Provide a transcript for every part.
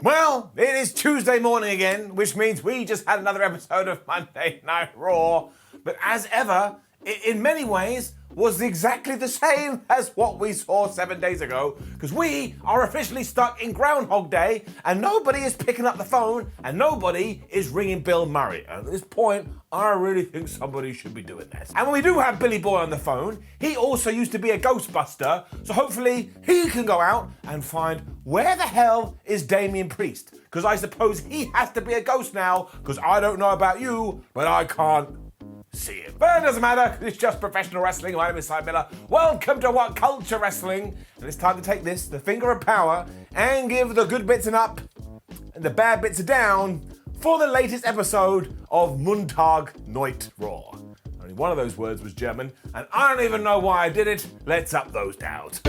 Well, it is Tuesday morning again, which means we just had another episode of Monday Night Raw. But as ever, it in many ways was exactly the same as what we saw 7 days ago, because we are officially stuck in Groundhog Day and nobody is picking up the phone and nobody is ringing Bill Murray. And at this point, I really think somebody should be doing this. And when we do have Billy Boy on the phone, he also used to be a Ghostbuster, so hopefully he can go out and find where the hell is Damian Priest? Because I suppose he has to be a ghost now, because I don't know about you, but I can't see him. But it doesn't matter, it's just professional wrestling. My name is Simon Miller. Welcome to WhatCulture Wrestling. And it's time to take this, the finger of power, and give the good bits an up and the bad bits a down for the latest episode of Montag Night Raw. Only one of those words was German, and I don't even know why I did it. Let's up those downs.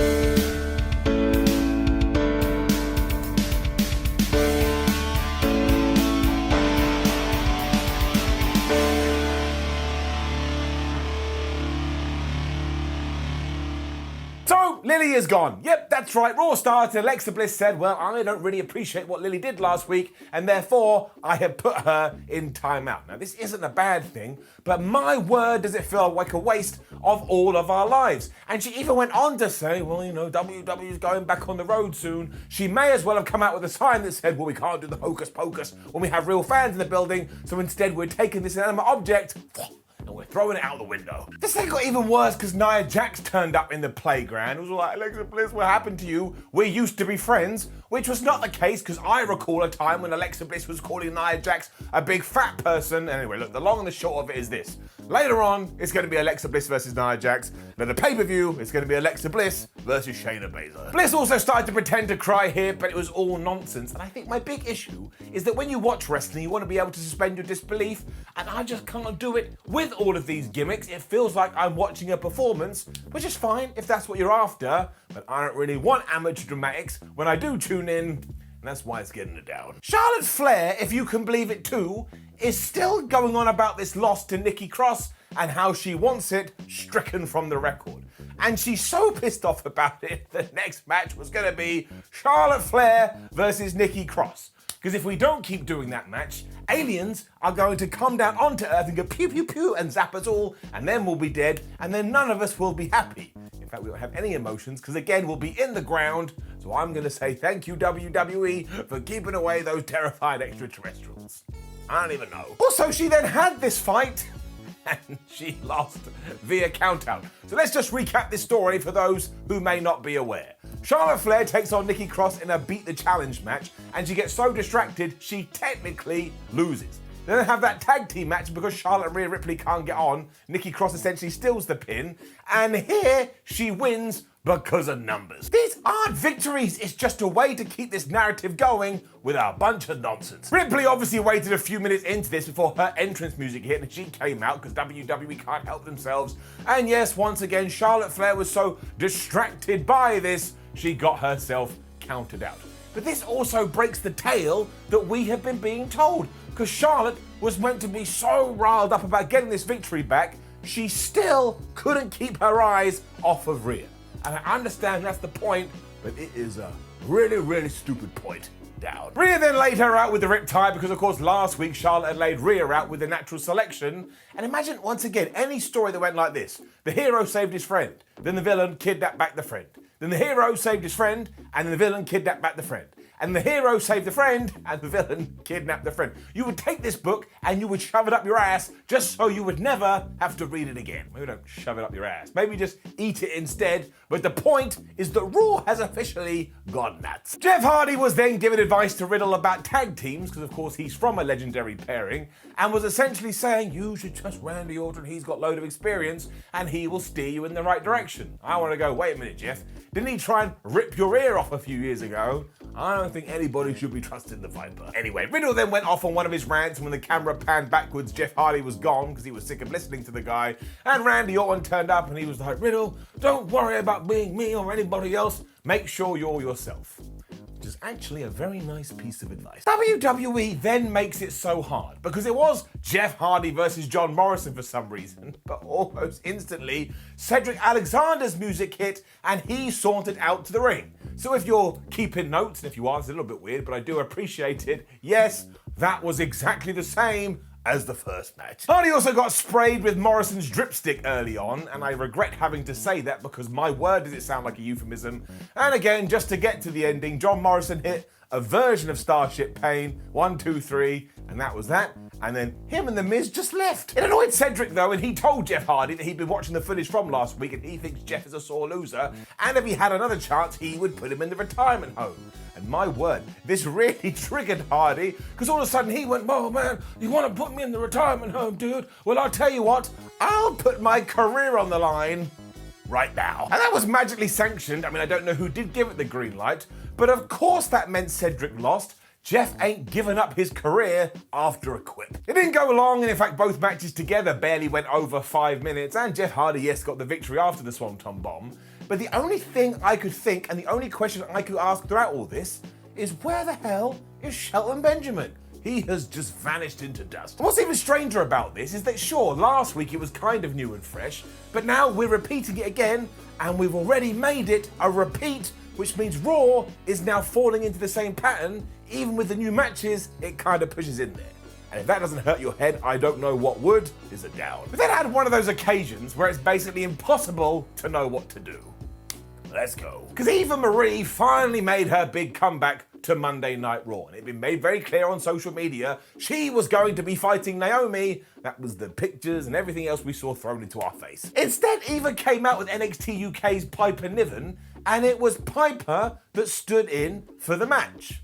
So, Lily is gone. Yep, that's right. Raw started. Alexa Bliss said, well, I don't really appreciate what Lily did last week, and therefore I have put her in timeout. Now, this isn't a bad thing, but my word, does it feel like a waste of all of our lives. And she even went on to say, well, you know, WWE is going back on the road soon. She may as well have come out with a sign that said, well, we can't do the hocus pocus when we have real fans in the building, so instead we're taking this inanimate object and we're throwing it out the window. This thing got even worse because Nia Jax turned up in the playground. It was like, Alexa Bliss, what happened to you? We used to be friends, which was not the case because I recall a time when Alexa Bliss was calling Nia Jax a big fat person. Anyway, look, the long and the short of it is this. Later on, it's going to be Alexa Bliss versus Nia Jax. Then the pay-per-view, it's going to be Alexa Bliss versus Shayna Baszler. Bliss also started to pretend to cry here, but it was all nonsense. And I think my big issue is that when you watch wrestling, you want to be able to suspend your disbelief, and I just can't do it with all of these gimmicks. It feels like I'm watching a performance, which is fine if that's what you're after, but I don't really want amateur dramatics when I do tune in, and that's why it's getting it down. Charlotte Flair, if you can believe it too, is still going on about this loss to Nikki Cross and how she wants it stricken from the record. And she's so pissed off about it, the next match was going to be Charlotte Flair versus Nikki Cross. Because if we don't keep doing that match, aliens are going to come down onto Earth and go pew pew pew and zap us all, and then we'll be dead, and then none of us will be happy. In fact, we won't have any emotions, because again, we'll be in the ground, so I'm going to say thank you, WWE, for keeping away those terrified extraterrestrials. I don't even know. Also, she then had this fight, and she lost via countout. So let's just recap this story for those who may not be aware. Charlotte Flair takes on Nikki Cross in a Beat the Challenge match, and she gets so distracted, she technically loses. Then they have that tag team match because Charlotte and Rhea Ripley can't get on. Nikki Cross essentially steals the pin, and here she wins because of numbers. These aren't victories, it's just a way to keep this narrative going with a bunch of nonsense. Ripley obviously waited a few minutes into this before her entrance music hit and she came out because WWE can't help themselves. And yes, once again, Charlotte Flair was so distracted by this, she got herself counted out. But this also breaks the tale that we have been being told, because Charlotte was meant to be so riled up about getting this victory back, she still couldn't keep her eyes off of Rhea. And I understand that's the point, but it is a really, really stupid point down. Rhea then laid her out with the Riptide because, of course, last week Charlotte had laid Rhea out with the Natural Selection. And imagine, once again, any story that went like this. The hero saved his friend, then the villain kidnapped back the friend. Then the hero saved his friend, and then the villain kidnapped back the friend. And the hero saved the friend, and the villain kidnapped the friend. You would take this book and you would shove it up your ass just so you would never have to read it again. Maybe don't shove it up your ass. Maybe just eat it instead. But the point is that Raw has officially gone nuts. Jeff Hardy was then given advice to Riddle about tag teams, because of course he's from a legendary pairing, and was essentially saying, you should trust Randy Orton, he's got a load of experience, and he will steer you in the right direction. I want to go, wait a minute, Jeff. Didn't he try and rip your ear off a few years ago? I don't think anybody should be trusting the Viper. Anyway, Riddle then went off on one of his rants, and when the camera panned backwards, Jeff Hardy was gone because he was sick of listening to the guy, and Randy Orton turned up and he was like, Riddle, don't worry about being me or anybody else, make sure you're yourself. Which is actually a very nice piece of advice. WWE then makes it so hard because it was Jeff Hardy versus John Morrison for some reason, but almost instantly Cedric Alexander's music hit and he sauntered out to the ring. So if you're keeping notes, and if you are, it's a little bit weird, but I do appreciate it. Yes, that was exactly the same as the first match. Hardy also got sprayed with Morrison's dripstick early on, and I regret having to say that because my word does it sound like a euphemism. And again, just to get to the ending, John Morrison hit a version of Starship Pain, 1, 2, 3, and that was that. And then him and The Miz just left. It annoyed Cedric though, and he told Jeff Hardy that he'd been watching the footage from last week and he thinks Jeff is a sore loser, and if he had another chance, he would put him in the retirement home. And my word, this really triggered Hardy, because all of a sudden he went, "Oh man, you want to put me in the retirement home, dude? Well, I'll tell you what, I'll put my career on the line right now." And that was magically sanctioned. I mean, I don't know who did give it the green light, but of course that meant Cedric lost. Jeff ain't given up his career after a quip. It didn't go long, and in fact both matches together barely went over 5 minutes, and Jeff Hardy, yes, got the victory after the Swanton Bomb. But the only thing I could think, and the only question I could ask throughout all this, is where the hell is Shelton Benjamin? He has just vanished into dust. And what's even stranger about this is that sure, last week it was kind of new and fresh, but now we're repeating it again, and we've already made it a repeat, which means Raw is now falling into the same pattern. Even with the new matches, it kind of pushes in there. And if that doesn't hurt your head, I don't know what would, is a down. But then I had one of those occasions where it's basically impossible to know what to do. Let's go. Because Eva Marie finally made her big comeback to Monday Night Raw. And it'd been made very clear on social media she was going to be fighting Naomi. That was the pictures and everything else we saw thrown into our face. Instead, Eva came out with NXT UK's Piper Niven, and it was Piper that stood in for the match.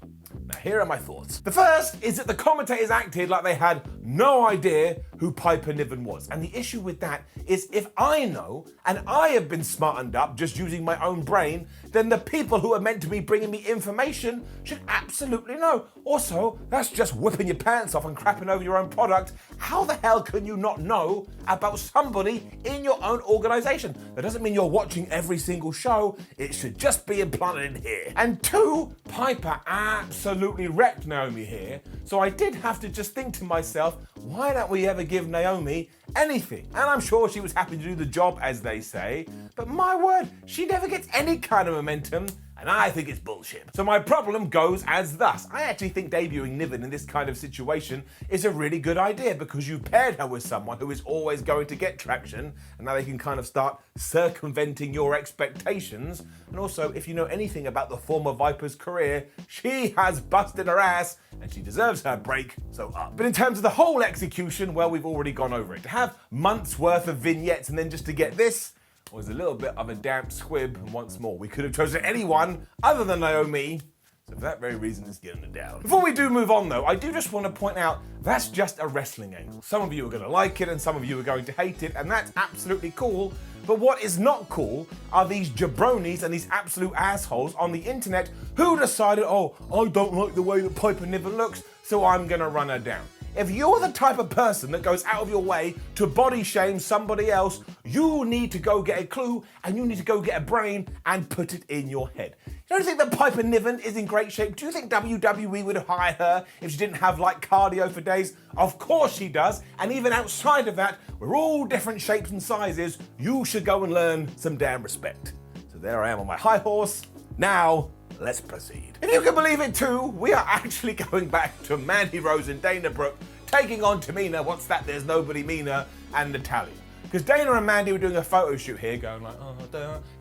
Now, here are my thoughts. The first is that the commentators acted like they had no idea who Piper Niven was. And the issue with that is if I know, and I have been smartened up just using my own brain, then the people who are meant to be bringing me information should absolutely know. Also, that's just whipping your pants off and crapping over your own product. How the hell can you not know about somebody in your own organization? That doesn't mean you're watching every single show. It should just be implanted in here. And two, Piper absolutely wrecked Naomi here. So I did have to just think to myself, why don't we ever give Naomi anything? And I'm sure she was happy to do the job, as they say, but my word, she never gets any kind of momentum, and I think it's bullshit. So my problem goes as thus. I actually think debuting Niven in this kind of situation is a really good idea because you paired her with someone who is always going to get traction, and now they can kind of start circumventing your expectations. And also, if you know anything about the former Viper's career, she has busted her ass and she deserves her break, so up. But in terms of the whole execution, well, we've already gone over it. To have months worth of vignettes and then just to get this was a little bit of a damp squib, and once more, we could have chosen anyone other than Naomi. So for that very reason, it's getting it down. Before we do move on though, I do just want to point out that's just a wrestling angle. Some of you are going to like it and some of you are going to hate it, and that's absolutely cool. But what is not cool are these jabronis and these absolute assholes on the internet who decided, oh, I don't like the way that Piper Niven looks, so I'm going to run her down. If you're the type of person that goes out of your way to body shame somebody else, you need to go get a clue and you need to go get a brain and put it in your head. You don't think that Piper Niven is in great shape? Do you think WWE would hire her if she didn't have like cardio for days? Of course she does. And even outside of that, we're all different shapes and sizes. You should go and learn some damn respect. So there I am on my high horse. Now, let's proceed. If you can believe it too, we are actually going back to Mandy Rose and Dana Brooke taking on Tamina, what's that, there's nobody meaner, and Natalya. Because Dana and Mandy were doing a photo shoot here, going like, oh,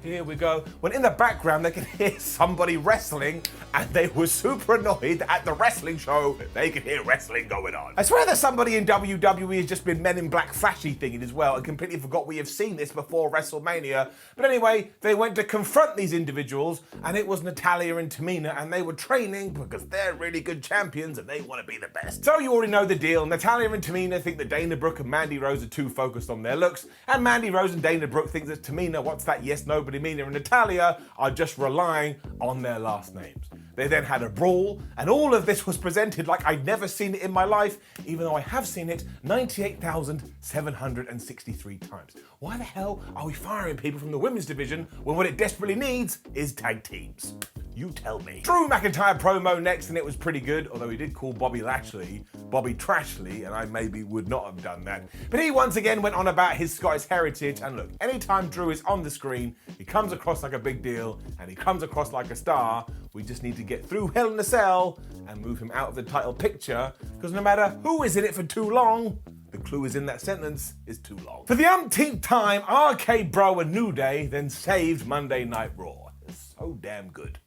here we go. When in the background, they could hear somebody wrestling, and they were super annoyed that at the wrestling show, they could hear wrestling going on. I swear that somebody in WWE has just been Men in Black flashy thinking as well, and completely forgot we have seen this before WrestleMania. But anyway, they went to confront these individuals, and it was Natalya and Tamina, and they were training because they're really good champions, and they want to be the best. So you already know the deal. Natalya and Tamina think that Dana Brooke and Mandy Rose are too focused on their looks, and Mandy Rose and Dana Brooke think that Tamina, what's that, yes, nobody meaner, and Natalya are just relying on their last names. They then had a brawl, and all of this was presented like I'd never seen it in my life, even though I have seen it 98,763 times. Why the hell are we firing people from the women's division when what it desperately needs is tag teams? You tell me. Drew McIntyre promo next, and it was pretty good, although he did call Bobby Lashley Bobby Trashley, and I maybe would not have done that. But he once again went on about his Scottish heritage, and look, anytime Drew is on the screen, he comes across like a big deal, and he comes across like a star. We just need to get through Hell in a Cell and move him out of the title picture, because no matter who is in it for too long, the clue is in that sentence is too long. For the umpteenth time, RKBro and New Day then saved Monday Night Raw. It's so damn good.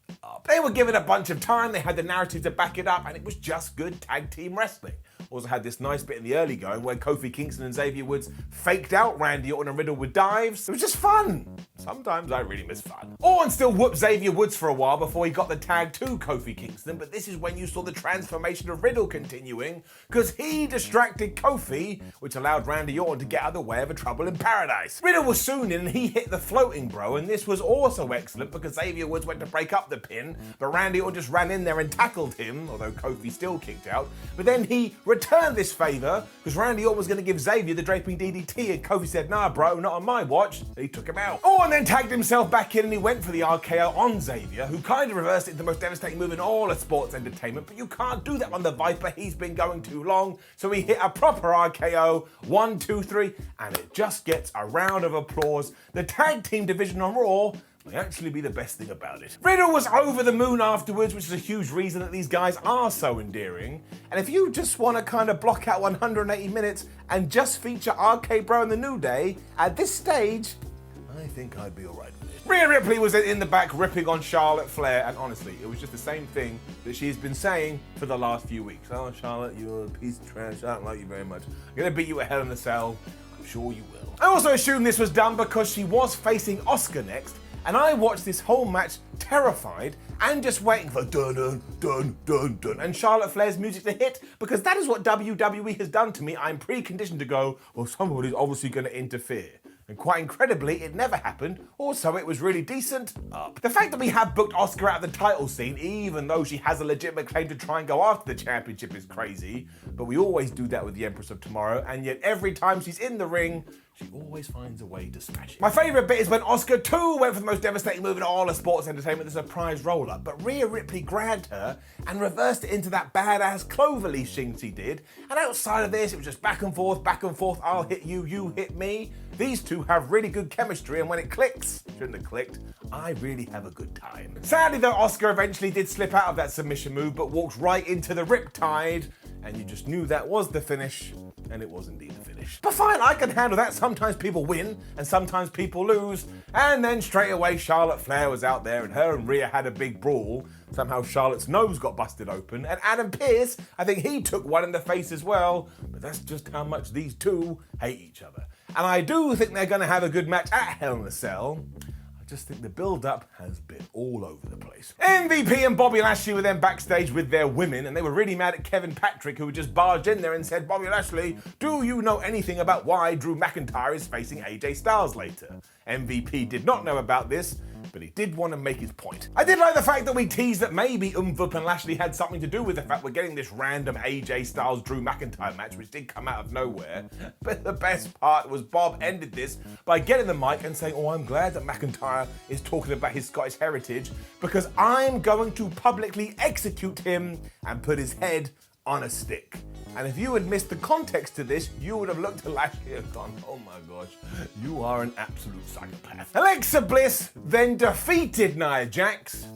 They were given a bunch of time, they had the narrative to back it up, and it was just good tag team wrestling. Also had this nice bit in the early going where Kofi Kingston and Xavier Woods faked out Randy Orton and Riddle with dives. It was just fun. Sometimes I really miss fun. Orton still whooped Xavier Woods for a while before he got the tag to Kofi Kingston, but this is when you saw the transformation of Riddle continuing, because he distracted Kofi, which allowed Randy Orton to get out of the way of a Trouble in Paradise. Riddle was soon in and he hit the floating bro, and this was also excellent because Xavier Woods went to break up the pin, but Randy Orton just ran in there and tackled him, although Kofi still kicked out. But then he returned this favor because Randy Orton was going to give Xavier the draping DDT, and Kofi said, "Nah, bro, not on my watch." And he took him out. Orton then tagged himself back in and he went for the RKO on Xavier, who kind of reversed it into the most devastating move in all of sports entertainment, but you can't do that on the Viper. He's been going too long. So he hit a proper RKO, 1, 2, 3, and it just gets a round of applause. The tag team division on Raw may actually be the best thing about it. Riddle was over the moon afterwards, which is a huge reason that these guys are so endearing. And if you just want to kind of block out 180 minutes and just feature RK-Bro and the New Day, at this stage, I think I'd be alright with it. Rhea Ripley was in the back ripping on Charlotte Flair, and honestly, it was just the same thing that she's been saying for the last few weeks. "Oh, Charlotte, you're a piece of trash. I don't like you very much. I'm gonna beat you at Hell in a Cell. I'm sure you will." I also assume this was done because she was facing Asuka next, and I watched this whole match terrified and just waiting for dun dun dun dun dun and Charlotte Flair's music to hit, because that is what WWE has done to me. I'm preconditioned to go, well, somebody's obviously going to interfere. And quite incredibly, it never happened. Also, it was really decent. The fact that we have booked Asuka out of the title scene, even though she has a legitimate claim to try and go after the championship, is crazy. But we always do that with the Empress of Tomorrow, and yet every time she's in the ring, she always finds a way to smash it. My favourite bit is when Asuka too went for the most devastating move in all of sports entertainment, the surprise roll-up. But Rhea Ripley grabbed her and reversed it into that badass cloverleaf thing she did. And outside of this, it was just back and forth, I'll hit you, you hit me. These two have really good chemistry, and when it clicks, shouldn't have clicked, I really have a good time. Sadly though, Asuka eventually did slip out of that submission move, but walked right into the Riptide, and you just knew that was the finish, and it was indeed the finish. But fine, I can handle that. Sometimes people win, and sometimes people lose. And then straight away, Charlotte Flair was out there, and her and Rhea had a big brawl. Somehow Charlotte's nose got busted open, and Adam Pearce, I think he took one in the face as well, but that's just how much these two hate each other. And I do think they're going to have a good match at Hell in a Cell. I just think the build-up has been all over the place. MVP and Bobby Lashley were then backstage with their women, and they were really mad at Kevin Patrick, who had just barged in there and said, "Bobby Lashley, do you know anything about why Drew McIntyre is facing AJ Styles later?" MVP did not know about this, but he did want to make his point. I did like the fact that we teased that maybe Umvup and Lashley had something to do with the fact we're getting this random AJ Styles Drew McIntyre match, which did come out of nowhere. But the best part was Bob ended this by getting the mic and saying, "Oh, I'm glad that McIntyre is talking about his Scottish heritage, because I'm going to publicly execute him and put his head on a stick." And if you had missed the context to this, you would have looked at Lashley and gone, "Oh my gosh, you are an absolute psychopath." Alexa Bliss then defeated Nia Jax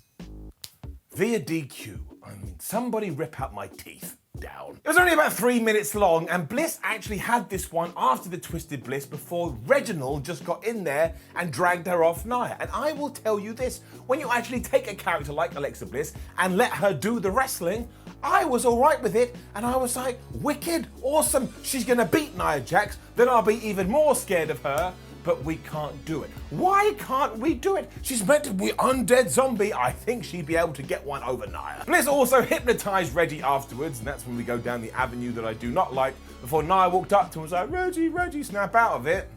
via DQ. I mean, somebody rip out my teeth. Down. It was only about 3 minutes long, and Bliss actually had this one after the Twisted Bliss before Reginald just got in there and dragged her off Nia. And I will tell you this, when you actually take a character like Alexa Bliss and let her do the wrestling, I was alright with it, and I was like, wicked, awesome, she's gonna beat Nia Jax, then I'll be even more scared of her. But we can't do it. Why can't we do it? She's meant to be undead zombie. I think she'd be able to get one over Nia. Bliss also hypnotized Reggie afterwards, and that's when we go down the avenue that I do not like, before Nia walked up to him and was like, Reggie, snap out of it.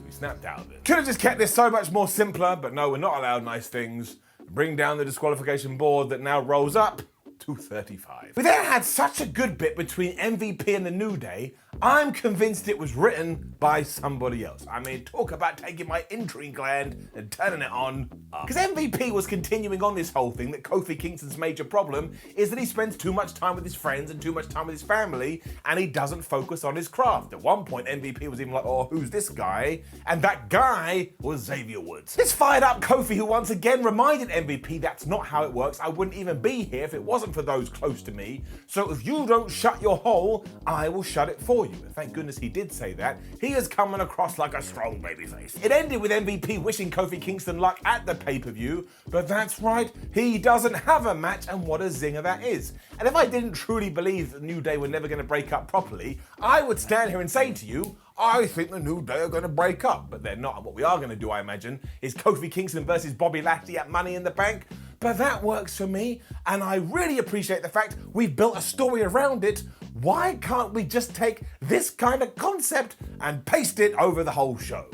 We snapped out of it. Could have just kept this so much more simpler, but no, we're not allowed nice things. bring down the disqualification board that now rolls up to 35. We then had such a good bit between MVP and the New Day, I'm convinced it was written by somebody else. I mean, talk about taking my intrigue gland and turning it on. Because MVP was continuing on this whole thing that Kofi Kingston's major problem is that he spends too much time with his friends and too much time with his family, and he doesn't focus on his craft. At one point, MVP was even like, oh, who's this guy? And that guy was Xavier Woods. This fired up Kofi, who once again reminded MVP that's not how it works. I wouldn't even be here if it wasn't for those close to me. So if you don't shut your hole, I will shut it for you. And thank goodness he did say that. He is coming across like a strong babyface. It ended with MVP wishing Kofi Kingston luck at the pay-per-view, but that's right, he doesn't have a match, and what a zinger that is. And if I didn't truly believe that the New Day were never going to break up properly, I would stand here and say to you, I think the New Day are going to break up, but they're not. And what we are going to do, I imagine, is Kofi Kingston versus Bobby Lashley at Money in the Bank. But that works for me, and I really appreciate the fact we've built a story around it. Why can't we just take this kind of concept and paste it over the whole show?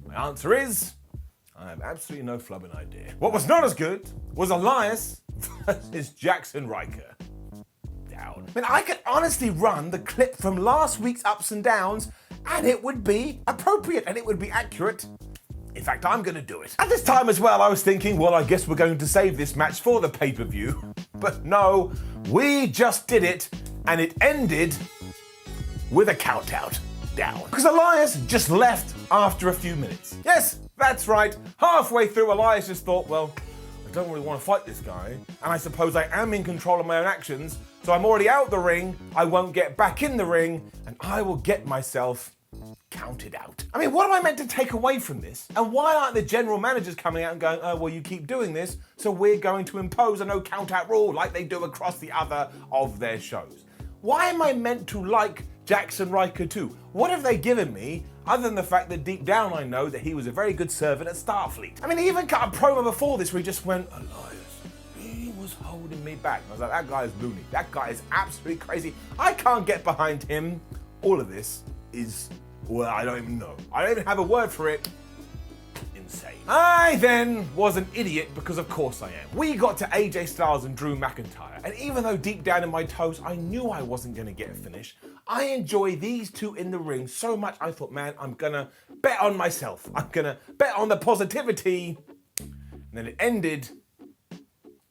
My answer is, I have absolutely no flubbing idea. What was not as good was Elias versus Jackson Riker. Down. I mean, I could honestly run the clip from last week's ups and downs, and it would be appropriate and it would be accurate. In fact, I'm going to do it. At this time as well, I was thinking, well, I guess we're going to save this match for the pay-per-view. But no, we just did it, and it ended with a count-out. Down. Because Elias just left after a few minutes. Yes, that's right. Halfway through, Elias just thought, well, I don't really want to fight this guy, and I suppose I am in control of my own actions, so I'm already out the ring, I won't get back in the ring, and I will get myself counted out. I mean, what am I meant to take away from this? And why aren't the general managers coming out and going, oh, well, you keep doing this, so we're going to impose a no count out rule like they do across the other of their shows? Why am I meant to like Jackson Riker too? What have they given me other than the fact that deep down I know that he was a very good servant at Starfleet? I mean, he even cut a promo before this where he just went, Elias, he was holding me back. I was like, that guy is loony. That guy is absolutely crazy. I can't get behind him. All of this is, well, I don't even know. I don't even have a word for it. Insane. I then was an idiot because of course I am. We got to AJ Styles and Drew McIntyre, and even though deep down in my toes I knew I wasn't going to get a finish, I enjoy these two in the ring so much I thought, man, I'm gonna bet on myself. I'm gonna bet on the positivity. And then it ended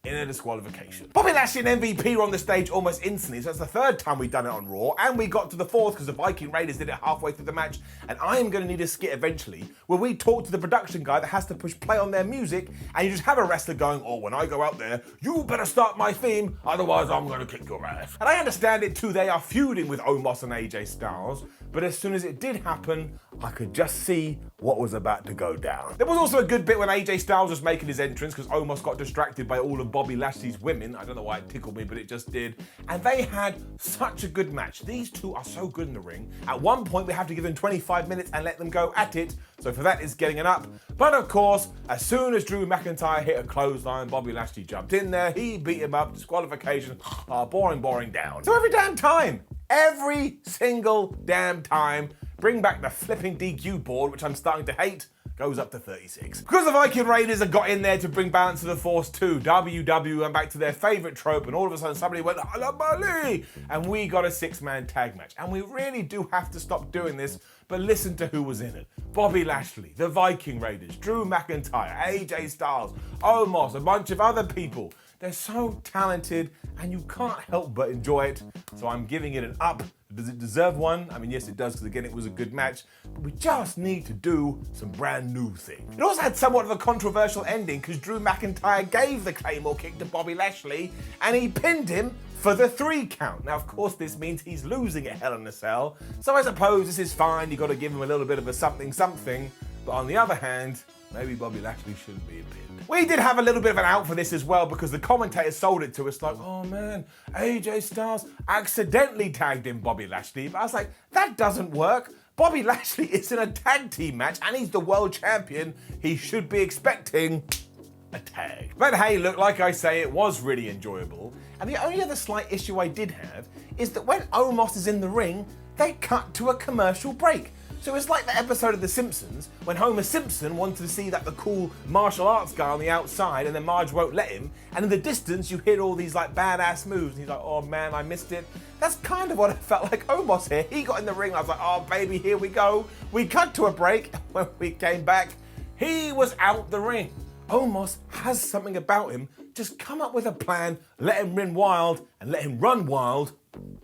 in a disqualification. Bobby Lashley and MVP were on the stage almost instantly, so that's the third time we've done it on Raw, and we got to the fourth because the Viking Raiders did it halfway through the match, and I am going to need a skit eventually where we talk to the production guy that has to push play on their music, and you just have a wrestler going, oh, when I go out there, you better start my theme, otherwise I'm going to kick your ass. And I understand it too, they are feuding with Omos and AJ Styles, but as soon as it did happen, I could just see what was about to go down. There was also a good bit when AJ Styles was making his entrance because Omos got distracted by all of Bobby Lashley's women. I don't know why it tickled me, but it just did. And they had such a good match. These two are so good in the ring. At one point, we have to give them 25 minutes and let them go at it. So for that, it's getting an up. But of course, as soon as Drew McIntyre hit a clothesline, Bobby Lashley jumped in there. He beat him up. Disqualification. Boring, down. So every single damn time, bring back the flipping DQ board, which I'm starting to hate, goes up to 36. Because the Viking Raiders have got in there to bring balance to the force too, WWE went back to their favourite trope, and all of a sudden somebody went, Halabali! And we got a 6-man tag match. And we really do have to stop doing this, but listen to who was in it. Bobby Lashley, the Viking Raiders, Drew McIntyre, AJ Styles, Omos, a bunch of other people. They're so talented, and you can't help but enjoy it. So I'm giving it an up. Does it deserve one? I mean, yes, it does, because again, it was a good match. But we just need to do some brand new things. It also had somewhat of a controversial ending, because Drew McIntyre gave the Claymore kick to Bobby Lashley, and he pinned him for the 3 count. Now, of course, this means he's losing at Hell in a Cell. So I suppose this is fine. You got to give him a little bit of a something. But on the other hand, maybe Bobby Lashley shouldn't be pinned. We did have a little bit of an out for this as well because the commentators sold it to us like, oh man, AJ Styles accidentally tagged in Bobby Lashley. But I was like, that doesn't work. Bobby Lashley is in a tag team match and he's the world champion. He should be expecting a tag. But hey, look, like I say, it was really enjoyable. And the only other slight issue I did have is that when Omos is in the ring, they cut to a commercial break. So it's like the episode of The Simpsons when Homer Simpson wanted to see the cool martial arts guy on the outside, and then Marge won't let him, and in the distance you hear all these badass moves, and he's like, oh man, I missed it. That's kind of what it felt like Omos here. He got in the ring, I was like, oh baby, here we go. We cut to a break, and when we came back, he was out the ring. Omos has something about him. Just come up with a plan, let him run wild, and let him run wild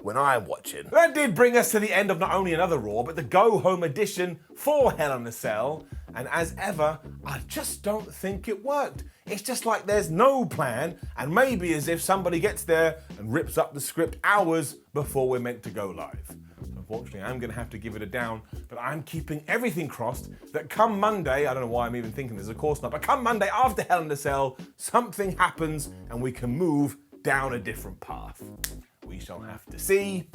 when I'm watching. That did bring us to the end of not only another Raw, but the go-home edition for Hell in a Cell. And as ever, I just don't think it worked. It's just like there's no plan, and maybe as if somebody gets there and rips up the script hours before we're meant to go live. Unfortunately, I'm going to have to give it a down, but I'm keeping everything crossed that come Monday, I don't know why I'm even thinking this, of course not, but come Monday after Hell in a Cell, something happens and we can move down a different path. We shall have to see.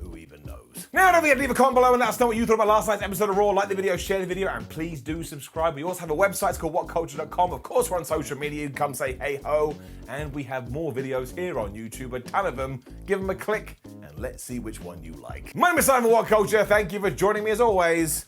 Who even knows? Now, don't forget to leave a comment below and let us know what you thought about last night's episode of Raw. Like the video, share the video, and please do subscribe. We also have a website, it's called WhatCulture.com. Of course, we're on social media. You can come say hey ho. And we have more videos here on YouTube, a ton of them. Give them a click, and let's see which one you like. My name is Simon WhatCulture. Thank you for joining me as always.